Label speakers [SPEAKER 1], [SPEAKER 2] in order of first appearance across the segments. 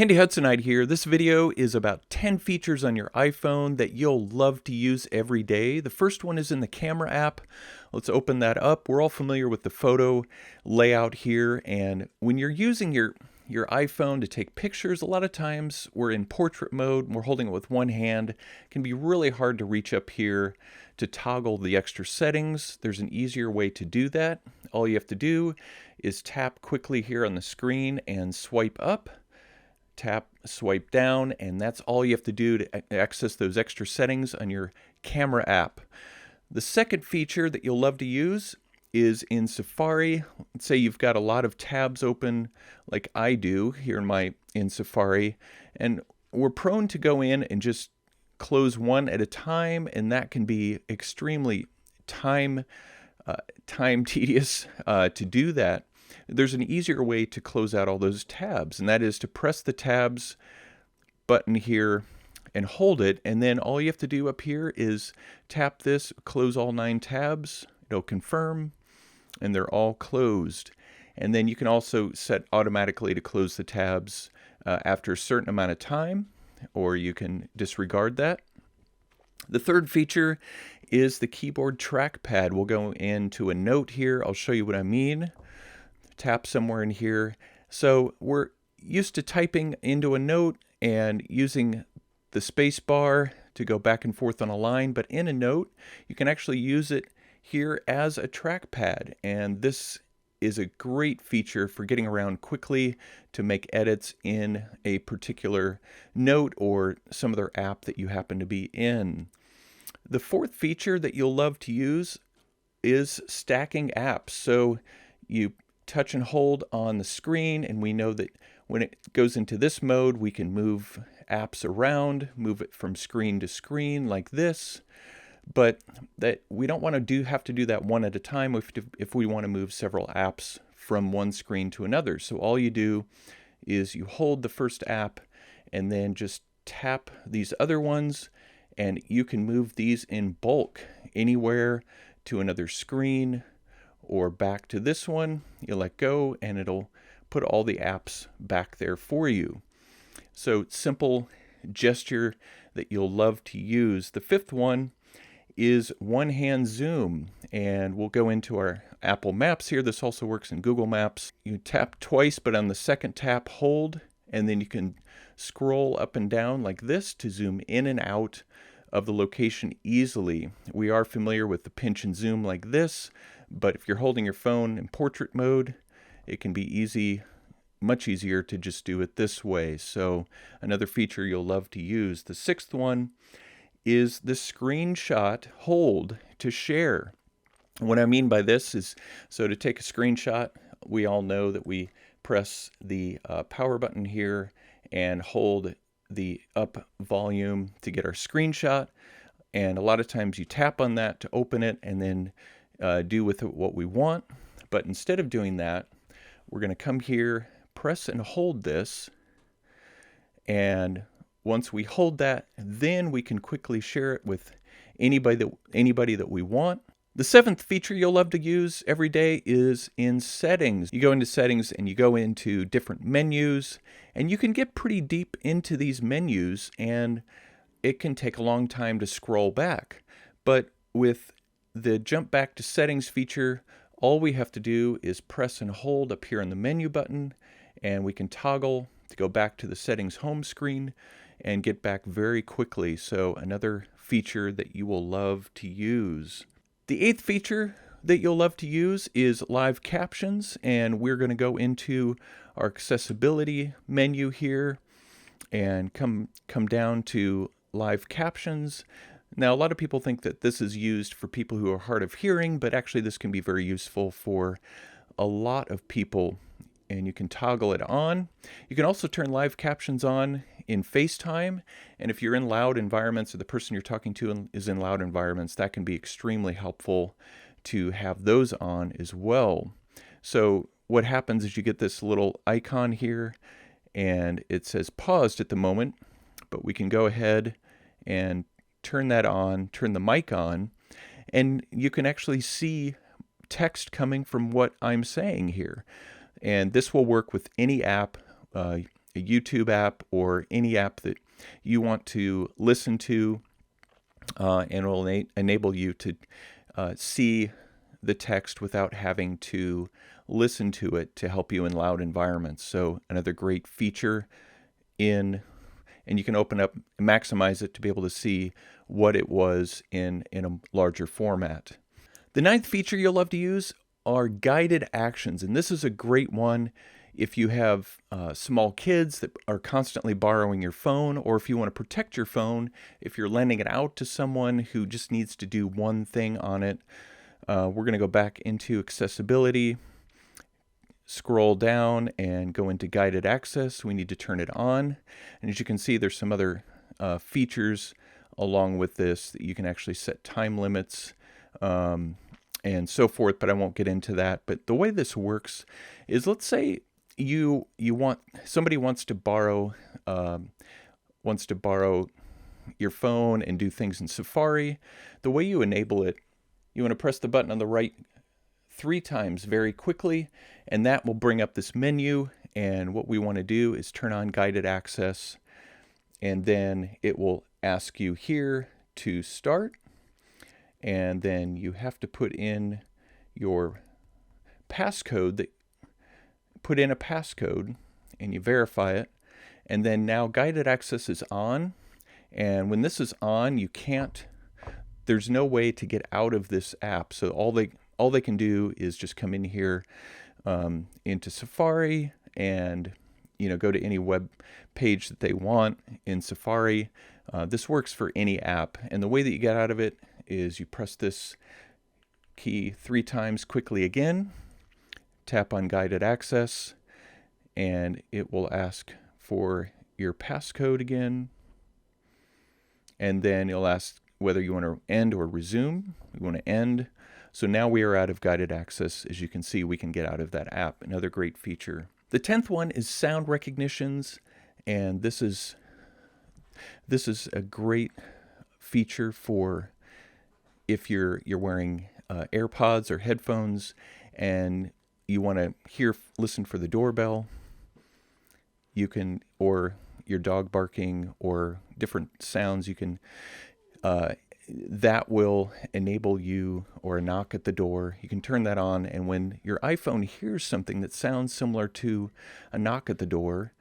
[SPEAKER 1] Handy Hudsonite here. This video is about 10 features on your iPhone that you'll love to use every day. The first one is in the camera app. Let's open that up. We're all familiar with the photo layout here, and when you're using your iPhone to take pictures, a lot of times we're in portrait mode and we're holding it with one hand. It can be really hard to reach up here to toggle the extra settings. There's an easier way to do that. All you have to do is tap quickly here on the screen and swipe up. Tap, swipe down, and that's all you have to do to access those extra settings on your camera app. The second feature that you'll love to use is in Safari. Let's say you've got a lot of tabs open like I do here in Safari, and we're prone to go in and just close one at a time, and that can be extremely time tedious to do that. There's an easier way to close out all those tabs, and that is to press the tabs button here and hold it, and then all you have to do up here is tap this, close all 9 tabs, it'll confirm, and they're all closed. And then you can also set automatically to close the tabs after a certain amount of time, or you can disregard that. The third feature is the keyboard trackpad. We'll go into a note here. I'll show you what I mean. Tap somewhere in here. So we're used to typing into a note and using the space bar to go back and forth on a line, but in a note you can actually use it here as a trackpad, and this is a great feature for getting around quickly to make edits in a particular note or some other app that you happen to be in. The fourth feature that you'll love to use is stacking apps. So you touch and hold on the screen, and we know that when it goes into this mode, we can move apps around, move it from screen to screen like this. But that we don't want to have to do that one at a time if we want to move several apps from one screen to another. So all you do is you hold the first app and then just tap these other ones, and you can move these in bulk anywhere to another screen or back to this one. You let go and it'll put all the apps back there for you. So simple gesture that you'll love to use. The fifth one is one-hand zoom, and we'll go into our Apple Maps here. This also works in Google Maps. You tap twice, but on the second tap, hold, and then you can scroll up and down like this to zoom in and out of the location easily. We are familiar with the pinch and zoom like this, but if you're holding your phone in portrait mode, it can be much easier to just do it this way. So another feature you'll love to use. The sixth one is the screenshot hold to share. What I mean by this is, so to take a screenshot, we all know that we press the power button here and hold the up volume to get our screenshot. And a lot of times you tap on that to open it and then do with it what we want. But instead of doing that, we're going to come here, press and hold this, and once we hold that, then we can quickly share it with anybody that we want. The seventh feature you'll love to use every day is in settings. You go into settings and you go into different menus, and you can get pretty deep into these menus, and it can take a long time to scroll back. But with the jump back to settings feature, all we have to do is press and hold up here on the menu button, and we can toggle to go back to the settings home screen and get back very quickly. So another feature that you will love to use. The eighth feature that you'll love to use is live captions, and we're going to go into our accessibility menu here and come down to live captions. Now, a lot of people think that this is used for people who are hard of hearing, but actually this can be very useful for a lot of people, and you can toggle it on. You can also turn live captions on in FaceTime, and if you're in loud environments or the person you're talking to is in loud environments, that can be extremely helpful to have those on as well. So what happens is you get this little icon here, and it says paused at the moment, but we can go ahead and turn that on, turn the mic on, and you can actually see text coming from what I'm saying here. And this will work with any app. a YouTube app or any app that you want to listen to, and it will enable you to see the text without having to listen to it to help you in loud environments. So another great feature and you can open up, maximize it to be able to see what it was in a larger format. The ninth feature you'll love to use are guided actions, and this is a great one if you have small kids that are constantly borrowing your phone, or if you want to protect your phone, if you're lending it out to someone who just needs to do one thing on it. We're going to go back into accessibility, scroll down and go into guided access. We need to turn it on. And as you can see, there's some other features along with this that you can actually set time limits and so forth, but I won't get into that. But the way this works is, let's say somebody wants to borrow your phone and do things in Safari. The way you enable it, you want to press the button on the right 3 times very quickly, and that will bring up this menu. And what we want to do is turn on guided access, and then it will ask you here to start, and then you have to put in your passcode. Put in a passcode and you verify it, and then now guided access is on. And when this is on, there's no way to get out of this app. So all they can do is just come in here into Safari and go to any web page that they want in Safari. This works for any app, and the way that you get out of it is you press this key 3 times quickly again, tap on guided access, and it will ask for your passcode again, and then it'll ask whether you want to end or resume. We want to end. So now we are out of guided access. As you can see, we can get out of that app. Another great feature. The 10th one is sound recognitions, and this is a great feature for if you're wearing AirPods or headphones and you want to listen for the doorbell. You can, or your dog barking or different sounds. You can that will enable you, or a knock at the door. You can turn that on, and when your iPhone hears something that sounds similar to a knock at the door,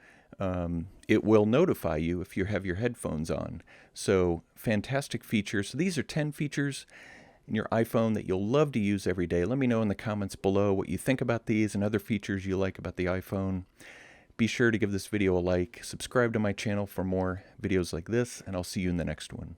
[SPEAKER 1] it will notify you if you have your headphones on. So fantastic features. So these are 10 features in your iPhone that you'll love to use every day. Let me know in the comments below what you think about these and other features you like about the iPhone. Be sure to give this video a like, subscribe to my channel for more videos like this, and I'll see you in the next one.